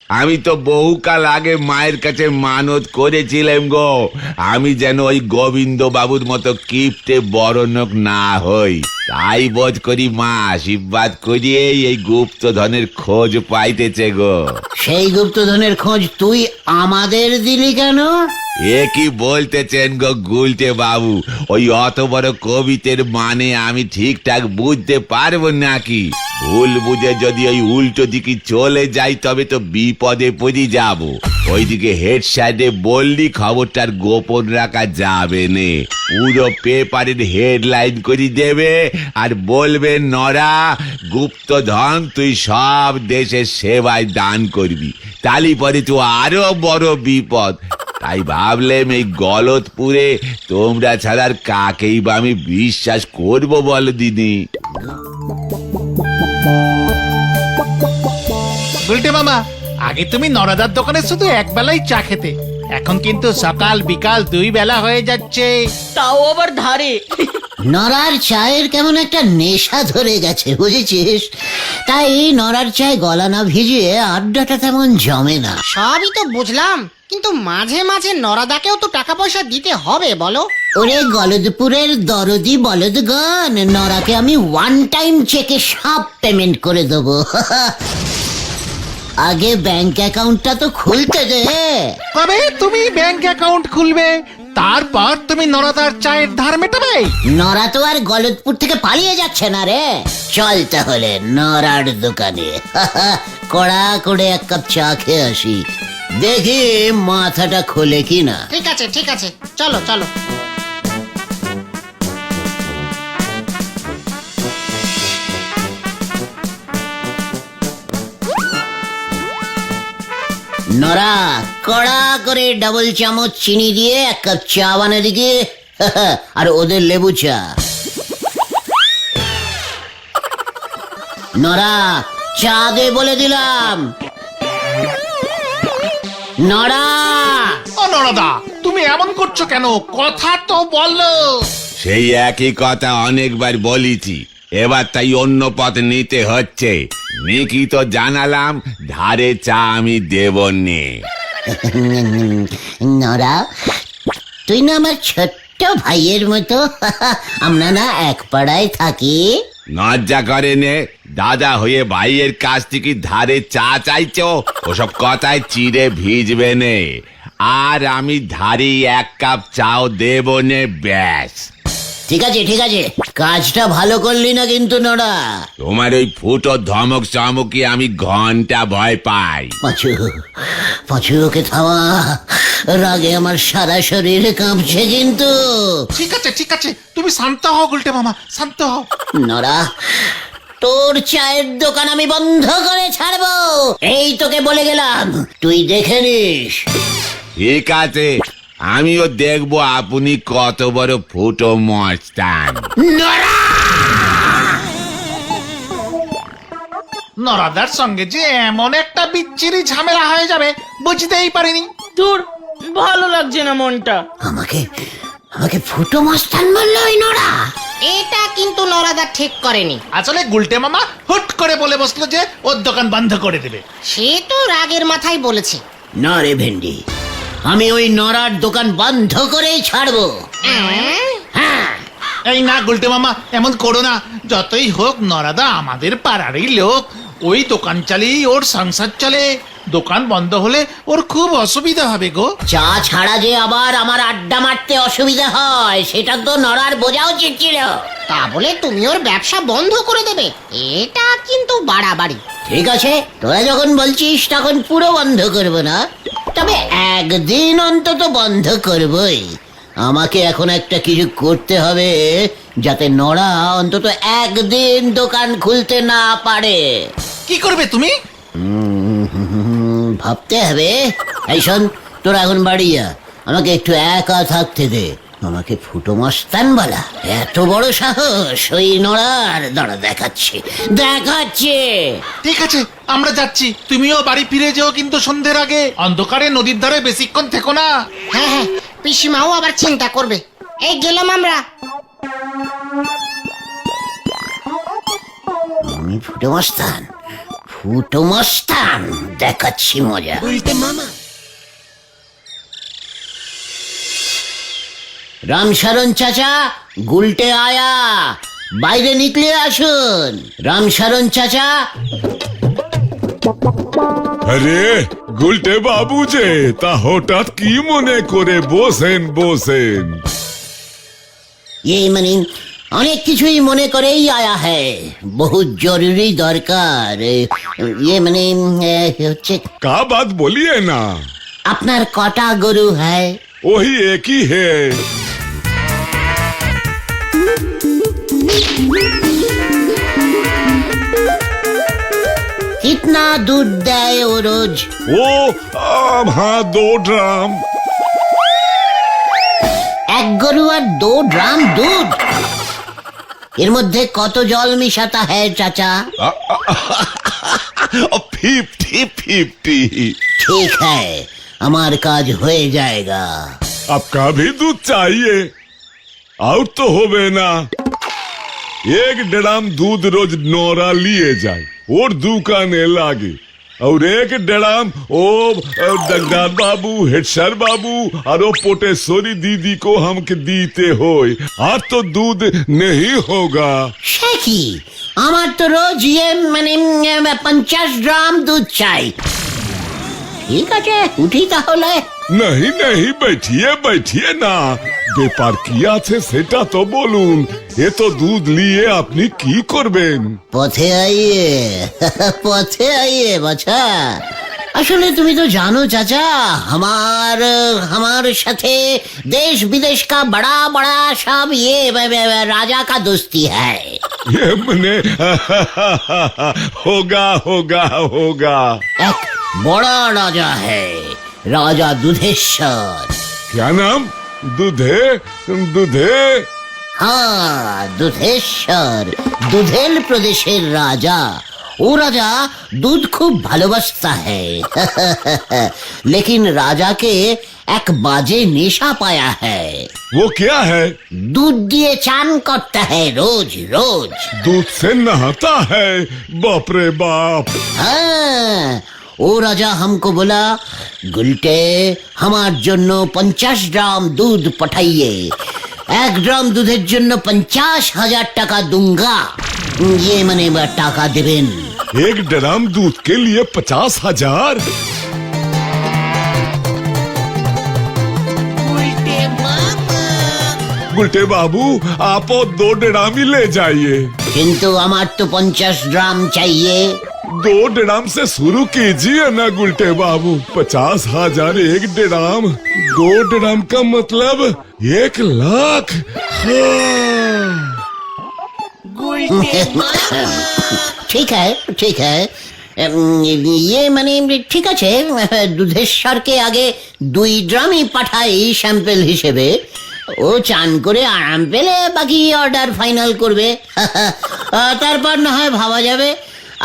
আমি তো বহুকাল আগে মায়ের কাছে মানত করেছিলাম গো, আমি যেন ওই গোবিন্দ বাবুর মতো কিপ্টে বড়লোক না হই। তাই বোধ করি মা আশীর্বাদ করিয়ে এই গুপ্তধনের খোঁজ পাইতেছে গো। সেই গুপ্তধনের খোঁজ তুই আমাদের দিলি কেন? এ কি বলতেছেন গো গুলটে বাবু? ওই অত বড় কবিতের মানে আমি ঠিকঠাক বুঝতে পারবো নাকি? ভুল বুঝে যদি ওই উল্টো দিকে চলে যাই তবে তো বিপদে পড়ে যাব। ওইদিকে হেড সাইডে বললি খবরটার গোপন রাখা যাবে নে, পুরো পেপারের হেডলাইন করে দেবে আর বলবে নরা গুপ্তধন তুই সব দেশের সেবায় দান করবি, তালি পরে তো আরো বড় বিপদ। তাই ভাবলেম এই গলতপুরে তোমরা ছাড়ার কাকেই বা আমি বিশ্বাস করবো বল দিদি? গুলটে মামা, আগে তুমি নরাদার দোকানে শুধু এক বেলাই চা খেতে, এখন কিন্তু সকাল বিকাল 2 বেলা হয়ে যাচ্ছে। তাও আবার ধারে। নরার চায়ের কেমন একটা নেশা ধরে গেছে বুঝেছিস, তাই নরার চায় গলা না ভিজিয়ে আড্ডাটা তেমন জমে না। সবই তো বুঝলাম, কিন্তু মাঝে মাঝে নরাদাকেও তো টাকা পয়সা দিতে হবে বলো। ওরে গলদপুরের দরদি বলদগণ, নরাকে আমি ওয়ান টাইম চেকে সব পেমেন্ট করে দেবো। আগে ব্যাংক অ্যাকাউন্টটা তো খুলতে দে। কবে তুমি ব্যাংক অ্যাকাউন্ট খুলবে, তারপর তুমি নরাদার চায়ের ধার মেটাবে? নরা তো আর গলদপুর থেকে পালিয়ে যাচ্ছে না রে। চল তাহলে নরার দোকানে কড়া করে এক কাপ চা খেয়ে আসি, দেখি মাথাটা খোলে কিনা। ঠিক আছে ঠিক আছে, চলো চলো। নরা, কড়া করে ডাবল চামচ চিনি দিয়ে এক কাপ চা বানা দিকে, আর ওদের লেবু চা। নরা, চা দে বলে দিলাম। নরা! ও নরাদা, তুমি এমন করছো কেন? কথা তো বলো। সেই একই কথা অনেকবার বলেছি, এবার তাই অন্য পথ নিতে হচ্ছে। নিকি তো জানালাম ধারে চা আমি দেব নে। নরা, তুই না আমার ছোট্ট ভাইয়ের মতো, আমরা না এক পাড়ায় থাকি। লজ্জা করে নে, দাদা হয়ে ভাইয়ের কাছ থেকে ধারে চা চাইছো? ওসব কথায় চিড়ে ভিজবে নে, আর আমি ধারে এক কাপ চাও দেব নে, ব্যাস। ঠিক আছে ঠিক আছে, কাজটা ভালো করলি না কিন্তু নরা। তোমার ওই ফুটো ধমক চমকি আমি ঘন্টা ভয় পাই। পাঁচু, পাঁচু ওকে থামা, রাগে আমার সারা শরীর কাঁপছে কিন্তু। ঠিক আছে, তুমি শান্ত হও গুলটে মামা, শান্ত হও। নরা, তোর চায়ের দোকান আমি বন্ধ করে ছাড়বো, এই তোকে বলে গেলাম, তুই দেখে নিস। ঠিক আছে, আমিও দেখবো আপনি কত বড় ফুটো মস্তান। নরাদার সঙ্গে যে এমন একটা বিচ্ছিরি ঝামেলা হয়ে যাবে বুঝতেই পারিনি। দূর, ভালো লাগছে না মনটা। আমাকে আমাকে ফুটো মস্তান বললো ওই নরা। এটা কিন্তু নরাদা ঠিক করেনি। আসলে গুলটে মামা হুট করে বলে বসলো যে ওর দোকান বন্ধ করে দেবে। সে তো রাগের মাথায় বলেছে। না রে ভেন্ডি, আমি ওই নরার দোকান বন্ধ করেই ছাড়বো। হ্যাঁ, এই না গুলটে মামা, এমন করো না। যতই হোক নরাদা আমাদের পাড়ারই লোক, ওই দোকান চালিয়ে ওর সংসার চলে। দোকান বন্ধ হলে ওর খুব অসুবিধা হবে গো। চা ছাড়া যে আবার আমার আড্ডা মারতে অসুবিধা হয় সেটা তো নরার বোঝা উচিত ছিল। তা বলে তুমি ওর ব্যবসা বন্ধ করে দেবে, এটা কিন্তু বাড়াবাড়ি। ঠিক আছে, তোরা যখন বলছিস তখন পুরো বন্ধ করবো না, তবে একদিন অন্তত বন্ধ করবই। আমাকে এখন একটা কিছু করতে হবে যাতে নরা অন্তত একদিন দোকান খুলতে না পারে। কি করবে তুমি? ভাবতে হবে। এই শোন, তোরা এখন বাড়ি যা, আমাকে একটু একা থাকতে দে। আমাকে ফুটো মস্তান বলা, এত বড় সাহস ওই নড়ার? দাঁড়া দেখাচ্ছে দেখাচ্ছে। ঠিক আছে, আমরা যাচ্ছি, তুমিও বাড়ি ফিরে যেও কিন্তু সন্ধ্যের আগে। অন্ধকারে নদীর ধারে বেশিক্ষণ থেকো না। হ্যাঁ হ্যাঁ, পিসিমাও আবার চিন্তা করবে। এই গেলাম আমরা। আমি ফুটো মস্তান, ফুটো মস্তান, দেখাচ্ছি মজা। রামশরণ চাচা, গুলটে আয়া, বাইরে নিকলে আসুন। রামশরণ চাচা। আরে গুলটে বাবু যে, তা হঠাৎ কি মনে করে বসেন বসেন। মানে অনেক কিছুই মনে করেই আয়া হ্যায়, বহুত জরুরি দরকার। মানে হচ্ছে का बात बोलिए ना। আপনার কটা গরু হ্যায়? वही एक ही है। কিতনা দুধ দেয় ও রোজ? वो हाँ 2 ड्राम। এক গরু আর 2 ড্রাম দুধ? এর মধ্যে কত জল মিশাতা হ্যায় চাচা? 50-50। ঠিক হ্যায়, আমার কাজ হয়ে जाएगा। आपका भी दूध चाहिए? आउट तो होवे ना। 1 ड्राम दूध रोज नौरा लिए जाए और दुकाने लागे, और 1 ड्राम ओ जगदार बाबू, हेडसर बाबू और ओ पोटेश्वरी दीदी को हमके दीते होए, आज तो दूध नहीं होगा। সে কি, আমার তো রোজ মানে 50 গ্রাম দুধ চাই। ঠিক আছে, উঠি তাহলে। नहीं नहीं, बैठिए बैठिए ना। ব্যাপার কি আছে সেটা তো বলুন। এ তো দুধ নিয়ে আপনি কি করবেন? পথে আইয়ে পথে আইয়ে বাছা। আসলে তুমি তো জানো চাচা, हमार साथे देश विदेश का बड़ा बड़ा सब ये राजा का दोस्ती है। ये मने होगा होगा होगा। एक बड़ा राजा है, राजा दुधेश्वर। क्या नाम? दूधे दूधे। हाँ, दुधेश्वर, दुधेल प्रदेशेर राजा। वो राजा दूध खूब भालोबासता है। लेकिन राजा के एक बाजे नेशा पाया है। वो क्या है? दूध दिए चान करता है रोज रोज। दूध से नहाता है? बाप रे बाप। हाँ, वो राजा हमको बोला, गुलटे हमार जन्नो 50 ग्राम दूध पठाइए। 1 ग्राम दूधेर जन्नो 50,000 টাকা दूंगा। ये मने टाका देवेन। 1 ड्राम दूध के लिए 50,000? गुलटे बाबू, आप 2 ड्राम ही ले जाइए। किंतु हमार तो 50 ग्राम चाहिए। 2 ड्राम से शुरू कीजिए ना गुलटे बाबू। 50,000 1 ड्राम, 2 ड्राम का मतलब 1 लाख। हाँ। ठीक है ठीक है। ये মানে ঠিক আছে, দুধেশ্বরকে আগে 2 ড্রামই পাঠাই স্যাম্পল হিসেবে। ও চান করে আরাম পেলে বাকি অর্ডার ফাইনাল করবে। তারপর না হয় ভাবা যাবে।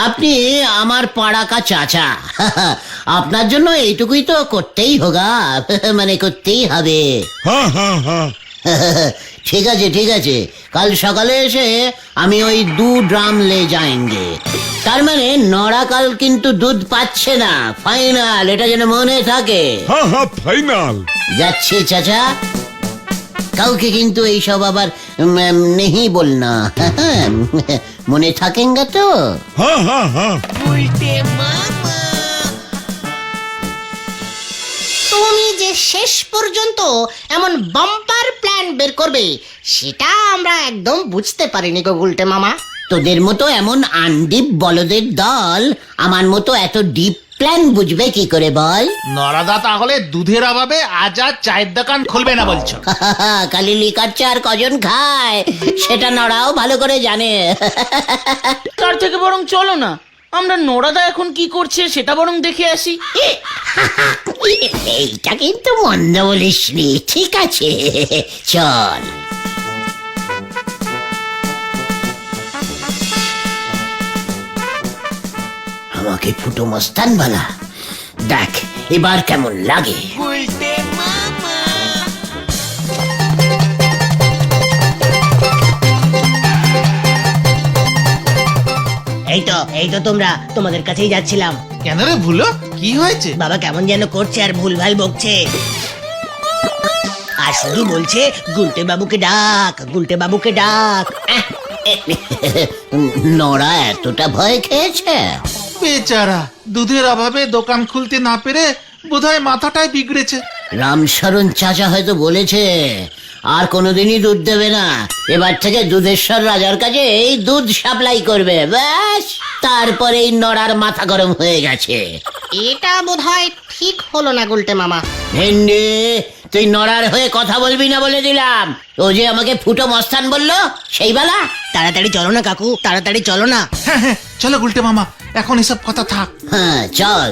আপনি আমার পাড়া কা চাচা, আপনার জন্য এইটুকুই তো করতেই হোগা, মানে করতেই হবে। हाँ हाँ हाँ। ঠিক আছে ঠিক আছে, কাল সকালে এসে আমি ওই 2 ড্রাম লে যাएंगे। তার মানে নড়া কাল কিন্তু দুধ পাচ্ছে না, ফাইনাল, এটা যেন মনে থাকে। हाँ हाँ फाइनल। যাচ্ছি চাচা, কাউকে কিন্তু এইসব আবার নেহি বলনা, মনে থাকেঙ্গা তো? हाँ हाँ हाँ। তুমি যে শেষ পর্যন্ত এমন বাম্পার প্ল্যান বের করবে সেটা আমরা একদম বুঝতে পারিনি গো গুলটে মামা। তোদের মতো এমন আনডিপ বলদের দল আমার মতো এত ডিপ প্ল্যান বুঝবে কি করে বল? নরাদা তাহলে দুধের অভাবে আজ আর চায়ের দোকান খুলবে না বলছো? কালি লিকার চা আর কজন খায় সেটা নড়াও ভালো করে জানে। তার থেকে বরং চলো না, আমরা নোরাদা এখন কি করছে সেটা বরং দেখে আসি। এইটা কিন্তু মন্দ বলিসনি, ঠিক আছে চল। আমাকে ফুটো মস্তান বলা, দেখ এবার কেমন লাগে। এই তো তোমরা তোমাদের কাছেই যাচ্ছিলাম। কেন রে ভুলো, কি হয়েছে? বাবা কেমন যেন করছে আর ভুলভাল বকছে, আর শুধু বলছে গুলটে বাবুকে ডাক, গুলটে বাবুকে ডাক। নড়া এতটা ভয় খেয়েছে? বেচারা দুধের অভাবে দোকান খুলতে না পেরে বোধহয় মাথাটাই বিগড়েছে। রামশরণ চাচা হয়তো বলেছে আর কোনোদিনই দুধ দেবে না, এবার থেকে দুধেশ্বর রাজার কাছে এই দুধ সাপ্লাই করবে, ব্যাস। তারপরেই নড়ার মাথা গরম হয়ে গেছে। এটা বোধহয় ঠিক হলো না গুলটে মামা। ভেন্ডি, তুই নড়ার হয়ে কথা বলবি না বলে দিলাম। ও যে আমাকে ফুটো মস্তান বললো সেই বেলা। তাড়াতাড়ি চলো না কাকু, তাড়াতাড়ি চলো না। হ্যাঁ হ্যাঁ, চলো গুলটে মামা, এখন এসব কথা থাক। হ্যাঁ চল।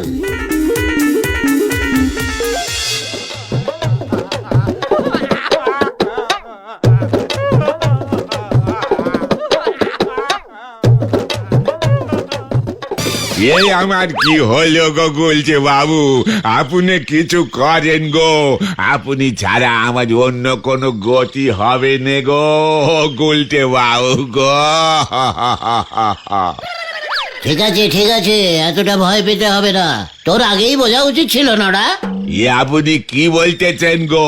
এই আমার কি হলো গো গুলটে বাবু, আপনি কিছু করেন গো, আপনি ছাড়া আমার অন্য কোনো গতি হবে না গো গুলটে বাবু গো। ঠিক আছে ঠিক আছে, এতটা ভয় পেতে হবে না। তোর আগেই বোঝা উচিত ছিল নড়া। আপনি কি বলতেছেন গো?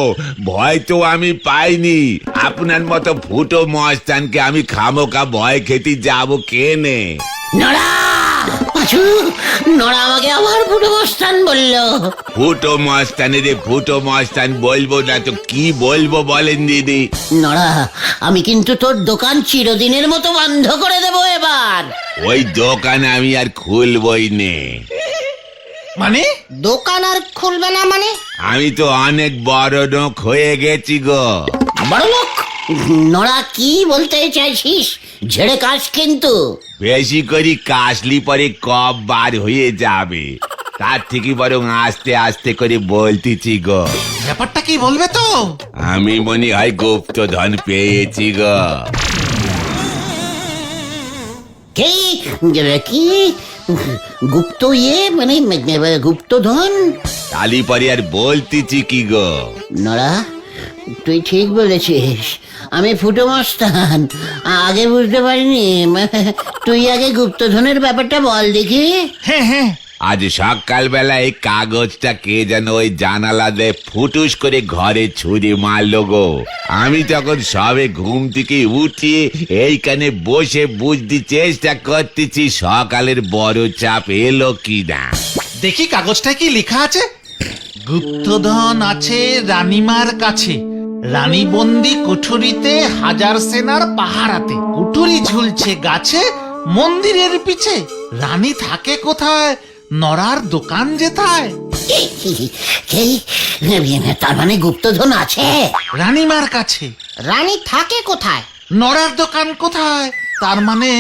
ভয় তো আমি পাইনি, আপনার মতো ফুটো মস্তানকে আমি খামোকা ভয় খেতে যাবো কেনে? নড়া, পাঁচু, নড়া আমাকে আবার ফুটো মস্তান বললো। ফুটো মস্তানে রে ফুটো মস্তান বলবো না তো কি বলবো বলেন দিদি? নড়া, আমি কিন্তু তোর দোকান চিরদিনের মতো বন্ধ করে দেবো এবার। ওই দোকান আমি আর খুলবই নে। মানে দোকান আর খুলবে না মানে? আমি তো অনেক বড় লোক হয়ে গেছি গো। বড় লোক? নড়া কি বলতে চাইছিস? ঝেড়ে কাজ কিন্তু। বেশি করে কাশলি পরে কব বার হয়ে যাবে, তার থেকে বরং আস্তে আস্তে করে বলতেছি গো। ব্যাপারটা কি বলবে তো? আমি মনে হয় গুপ্তধন পেয়েছি গো। কি কি গুপ্ত মানে গুপ্তধন? তালি পরে আর বলতেছি কি গো। নড়া, তুই ঠিক বলেছিস, আমি ফুটো মস্তান, আগে বুঝতে পারিনি। তুই আগে গুপ্তধনের ব্যাপারটা বল দেখি। হ্যাঁ হ্যাঁ, আজ সকালবেলা এই কাগজটা কে যেন ওই জানালা দিয়ে ফুটুস করে ঘরে ছুঁড়ে মারলো গো। আমি তখন সবে ঘুম থেকে উঠিয়ে এইখানে বসে বুঝতে চেষ্টা করতেছি সকালের বড় চাপ এলো কিনা। দেখি কাগজটা কি লেখা আছে। গুপ্তধন আছে রানীমার কাছে, রানী বন্দি কুঠুরিতে, হাজার সেনার পাহারাতে, কুঠুরি ঝুলছে গাছে মন্দিরের পিছে, রানী থাকে কোথায়, নড়ার দোকান যেথায়। তার মানে গুপ্তধন আছে রানীমার কাছে, রানী থাকে কোথায়? নড়ার দোকান কোথায়, তার মানে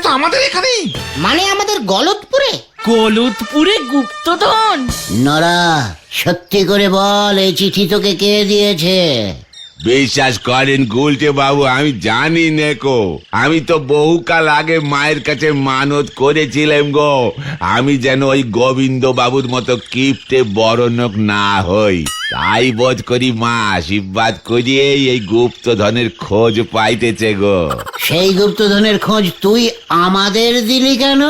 তো আমাদের এখানেই। মানে আমাদের গলতপুরে? গলতপুরে গুপ্তধন? নড়া, সত্যি করে বল, এই চিঠি তোকে কে দিয়েছে? বিশ্বাস করেন গুলটে বাবু, আমি জানি নেকো। আমি তো বহুকাল আগে মায়ের কাছে মানত করেছিলাম গো, আমি যেন ওই গোবিন্দ বাবুর মতো কিপ্টে বড় লোক না হই। তাই বোধ করি মা আশীর্বাদ করিয়ে এই গুপ্তধনের খোঁজ পাইতেছে গো। সেই গুপ্তধনের খোঁজ তুই আমাদের দিলি কেন?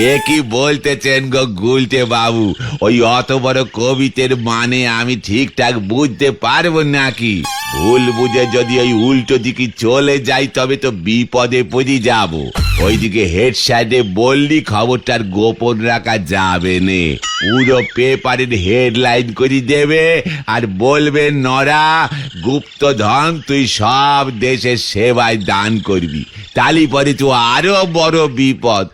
এ কি বলতেছেন গো গুলটে বাবু? ওই অত বড় কবিতের মানে আমি ঠিকঠাক বুঝতে পারবো নাকি? ভুল বুঝে যদি ওই উল্টো দিকে চলে যাই তবে তো বিপদে পড়ে যাব। ওইদিকে হেড সাইডে বললি খবরটার গোপন রাখা যাবে নে, পুরো পেপারের হেডলাইন করে দেবে আর বলবে নড়া গুপ্তধন তুই সব দেশের সেবায় দান করবি, তালি পরে তো আরো বড় বিপদ।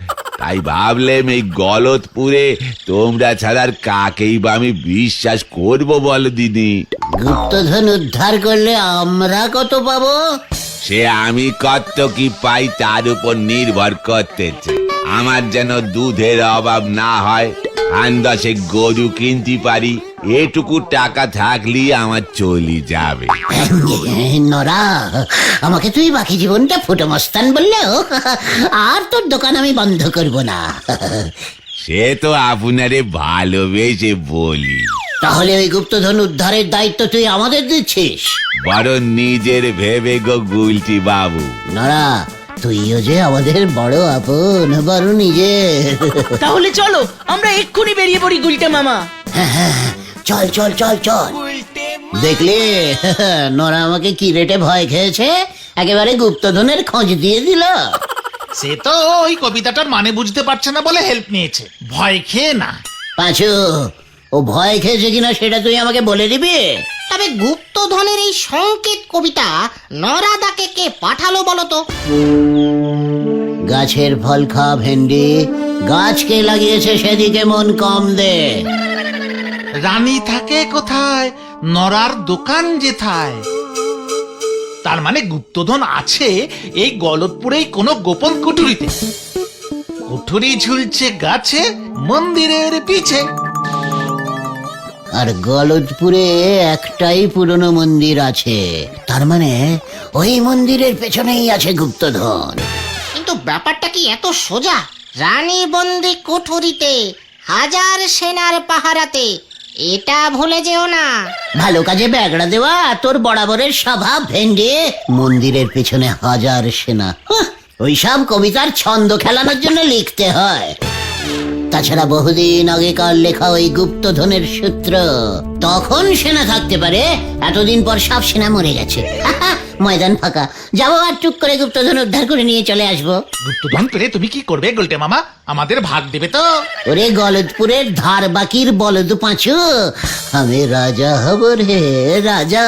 তাই ভাবলাম এই গলতপুরে তোমরা ছাড়ার কাকেই বা আমি বিশ্বাস করবো বলো দিদি? গুপ্তধন উদ্ধার করলে আমরা কত পাবো? সে আমি কত কি পাই তার উপর নির্ভর করতেছে। আমার যেন দুধের অভাব না হয়, খান দশে গরু কিনতে পারি, এটুকু টাকা থাকলেই আমার চলে যাবে। নড়া, আমাকে তুই বাকি জীবনটা ফুটো মস্তান বললেও আর তোর দোকান আমি বন্ধ করব না। সে তো আপনারে ভালোবেসে বলি। তাহলে ওই গুপ্তধন উদ্ধারের দায়িত্ব তুই আমাদের দিচ্ছিস? বড় নিজের ভেবে গো গুলটি বাবু। নড়া, তুইও যে আমাদের বড় আপন, বড় নিজের। তাহলে চলো আমরা এক্ষুনি বেরিয়ে পড়ি গুলটে মামা। চল চল চল চল। দেখলি নরা আমাকে কি রেটে ভয় খেয়েছে, একেবারে গুপ্তধনের খোঁজ দিয়ে দিল। সে তো ওই কবিতাটার মানে বুঝতে পারছে না বলে হেল্প নিয়েছে, ভয় খেয়ে না। পাঁচু, ও ভয় খেয়েছে কিনা সেটা তুই আমাকে বলে দিবি? তবে গুপ্তধনের এই সংকেত কবিতা নরাদাকে কে পাঠালো বলো তো? গাছের ফল খা ভেন্ডি, গাছকে লাগিয়েছে সেদিকে মন কম দে। রানী থাকে কোথায়, নরার দোকান যেথায়। তার মানে গুপ্তধন আছে এই গলতপুরেই কোনো গোপন কুঠুরিতে। কুঠুরি ঝুলছে গাছে, মন্দিরের পিছে। আর গলদপুরে একটাই পুরনো মন্দির আছে, তার মানে ওই মন্দিরের পেছনেই আছে গুপ্তধন। কিন্তু ব্যাপারটা কি এত সোজা? রানী বন্দি কুঠুরিতে, হাজার সেনার পাহারাতে, এটা ভুলে যেও না। ভালো কাজে ব্যাগড়া দেওয়া তোর বরাবরের স্বভাব ভেন্ডি। মন্দিরের পেছনে হাজার সেনা, ওইসব কবিতার ছন্দ খেলানোর জন্য লিখতে হয়। তাছাড়া বহুদিন আগেকার লেখা ওই গুপ্তধনের সূত্র, তখন সেনা থাকতে পারে, এতদিন পর সব সেনা মরে গেছে। ময়দান ফাঁকা, যাবো আর টুক করে গুপ্তধন উদ্ধার করে নিয়ে চলে আসবো। গুপ্তধন পেলে তুমি কি করবে গুলটে মামা? আমাদের ভাগ দেবে তো? ওরে গলদপুরের ধার বাকির বলদ পাঁচু, আমি রাজা হব রে, রাজা,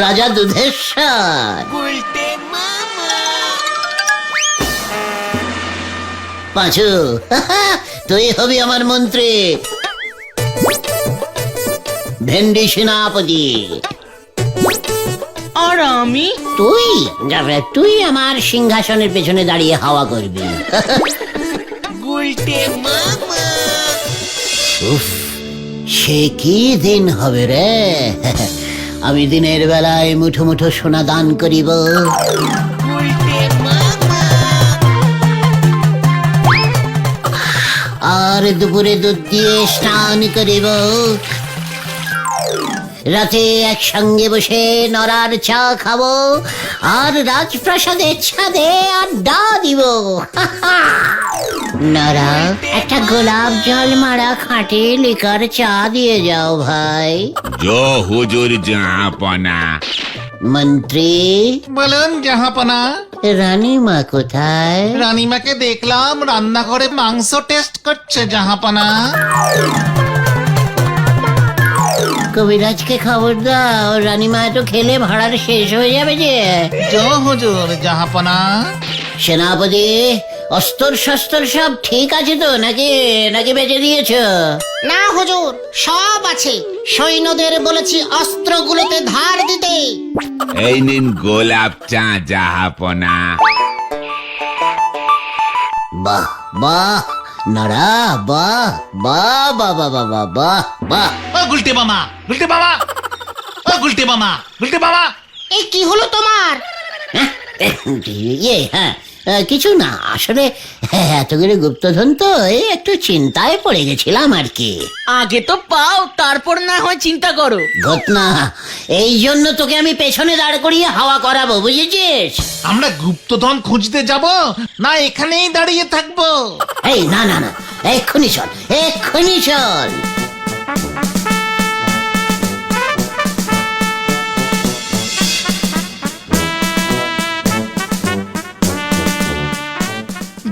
রাজা দুধেশ্বর। পাঁচু, তুই হবি আমার মন্ত্রী, ভেন্ডি সেনাপতি। আর আমি? তুই আমার সিংহাসনের পেছনে দাঁড়িয়ে হাওয়া করবি। উফ, সে কি দিন হবে রে! আমি দিনের বেলায় মুঠো মুঠো সোনা দান করিব, আর দুপুরে দুধ দিয়ে স্নান করিব, রাতে একসঙ্গে বসে নরার চা খাবো, আর রাজপ্রাসাদের ছাদে আড্ডা দিব। নরা, একটা গোলাপ জল মারা খাঁটি লিকার চা দিয়ে যাও ভাই। জো হুজুর জাহাপনা। মন্ত্রী, বলুন জাহাপনা। রানীমা কোথায়? রানীমাকে দেখলাম রান্নাঘরে মাংস টেস্ট করছে জাহাপনা। কবিরাজকে খবর দাও, রানীমা তো খেলে ভাড়ার শেষ হয়ে যাবে যে। জো হুজুর জাহাপনা। সেনাপতি, অস্ত্র শস্ত্র সব ঠিক আছে তো, নাকি নাকি বেঁচে দিয়েছ? না হুজুর, সব আছে। সৈন্যদের বলেছি অস্ত্রগুলোতে ধার দিতে। এই নিন গোলাপ চা জাহাপনা। বাহ বাহ নরা, বাহ বাহ বাহ বাহ বাহ বাহ বাহ বাহ। ও গুলটে মামা, গুলটে মামা, ও গুলটে মামা, গুলটে মামা। এই কি হলো তোমার? হ্যাঁ, কিছু না, আসলে এতগুলো গুপ্তধন তো এই একটু চিন্তায় পড়ে গেছিলাম আর কি। আগে তো পাও, তারপর না হয় চিন্তা করো। ঘটনা, এই জন্য তোকে আমি পেছনে দাঁড় করিয়ে হাওয়া করাবো, বুঝেছিস? আমরা গুপ্তধন খুঁজতে যাব না এখানেই দাঁড়িয়ে থাকবো? এই না না না, এক্ষুনি চল, এক্ষুনি চল।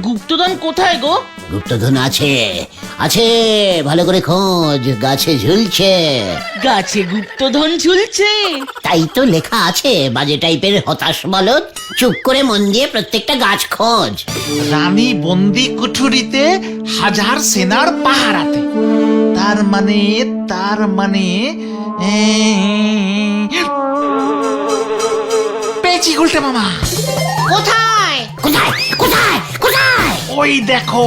গুপ্তধন কোথায় গো? গুপ্তধন আছে, আছে, ভালো করে খোঁজ, গাছে ঝুলছে। গাছে গুপ্তধন ঝুলছে? তাই তো লেখা আছে, বাজে টাইপের হতাশ বলদ, চুপ করে মন দিয়ে প্রত্যেকটা গাছ খোঁজ। রানী বন্দি কুঠুরিতে, হাজার সেনার পাহারাতে। তার মানে পেয়েছি গুলটে মামা। কোথায়? কোথায় কোথায় কোথায়? ওই দেখো।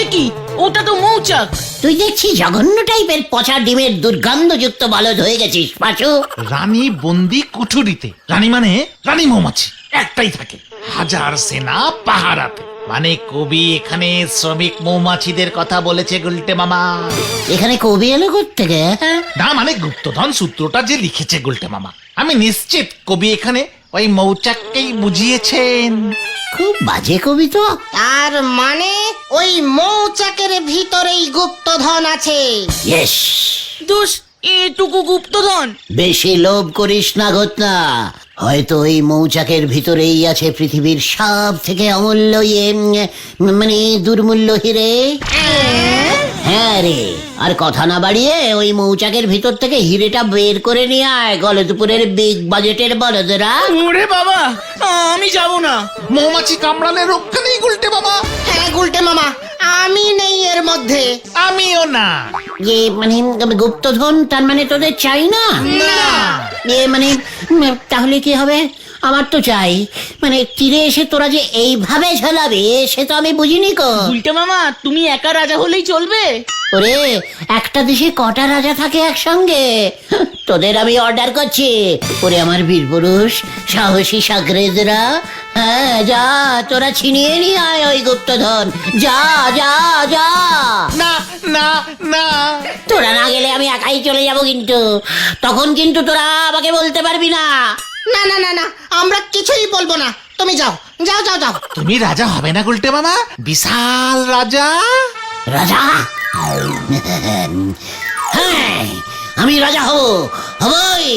এ কি, ওটা তো মৌচাক। তুই দেখছি জঘন্য টাইপের পচা ডিমের দুর্গন্ধযুক্ত বলদ হয়ে গেছিস পাঁচু। রানী বন্দি কুঠুরিতে, রানী মানে রানী মৌমাছি একটাই থাকে, হাজার সেনা পাহারাতে। মানে কবি এখানে শ্রমিক মৌমাছিদের কথা বলেছে গুলটে মামা। এখানে কবি এলো কোত্থেকে? না মানে গুপ্তধন সূত্রটা যে লিখেছে গুলটে মামা, আমি নিশ্চিত কবি এখানে ওই মৌচাককেই বুঝিয়েছেন। খুব বাজে কবি তো। তার মানে ওই মৌচাকের ভিতরেই গুপ্তধন আছে। ইয়েস, দোষ এটুকু গুপ্তধন। বেশি লোভ করিস না ঘটনা। হয়তো ওই মৌচাকের ভিতরেই আছে পৃথিবীর সব থেকে অমূল্য মানে দুর্মূল্য হিরে। হ্যাঁ রে, আর কথা না বাড়িয়ে ওই মৌচাকের ভিতর থেকে হিরেটা বের করে নিয়ে আয়, গলদপুরের বিগ বাজেটের বলদেরা। ওরে বাবা, আমি যাব না। মৌমাছি কামড়ালে রক্ষা নেই গুলটে মামা। হ্যাঁ গুলটে মামা, আমি নেই এর মধ্যে। আমিও না। মানে গুপ্তধন তার মানে তোদের চাই না? না। মানে তাহলে কি হবে? আমার তো চাই। মানে তীরে এসে তোরা যে এইভাবে ঝালাবে সে তো আমি বুঝিনি কো। উল্টে মামা, তুমি একা রাজা হলেই চলবে? ওরে, একটা দেশে কটা রাজা থাকে একসঙ্গে? তোদের আমি অর্ডার করছি। ওরে আমার বীরপুরুষ, সাহসী সাগরেদরা, হ্যাঁ যা, তোরা ছিনিয়ে নিয়ে আয় ওই গুপ্তধন। যা যা যা। না না না। তোরা না গেলে আমি একাই চলে যাব, কিন্তু তখন কিন্তু তোরা আমাকে বলতে পারবি না। না না না না, আমরা কিছুই বলবো না, তুমি যাও যাও যাও যাও। তুমি রাজা হবে না গুলটে মামা? বিশাল রাজা। রাজা? হ্যাঁ, আমি রাজা হবই।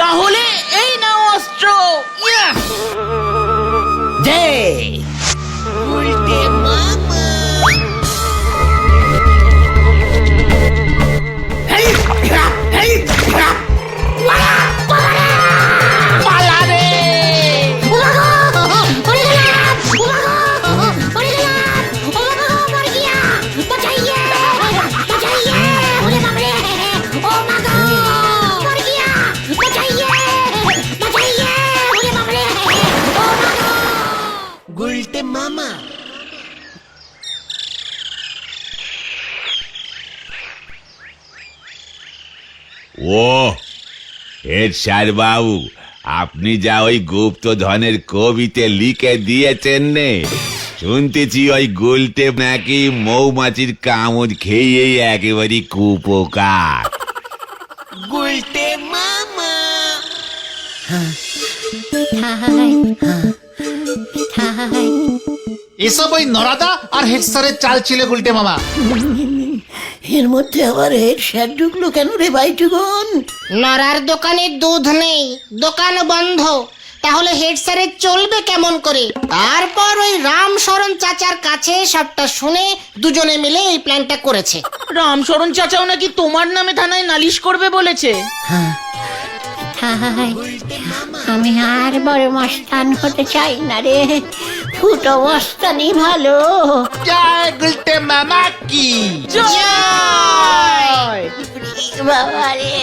তাহলে এই নাও অস্ত্র। ইয়া! দে। ও হেড স্যার বাবু, আপনি যা ওই গুপ্তধনের কবিতে লিখে দিয়েছেন নে, শুনতেছি ওই গুলটে নাকি মৌমাছির কামড় খেয়েই একেবারে কুপোকার। এসব ওই নরাদা আর হেড স্যারের চাল ছিল গুলটে মামা। এর মধ্যে আবার হেড স্যার ঢুকলো কেন রে ভাইটুকুন? নরার দোকানে দুধ নেই, দোকান বন্ধ, তাহলে হেড স্যারের চলবে কেমন করে? তারপর ওই রামশরণ চাচার কাছে সবটা শুনে দুজনে মিলে এই প্ল্যানটা করেছে। রামশরণ চাচাও নাকি তোমার নামে থানায় নালিশ করবে বলেছে। আমি আর বড় মস্তান হতে চাই না রে, ফুটো মস্তানি ভালো। জয় গুলটে মামা কি জয়! বাবা রে।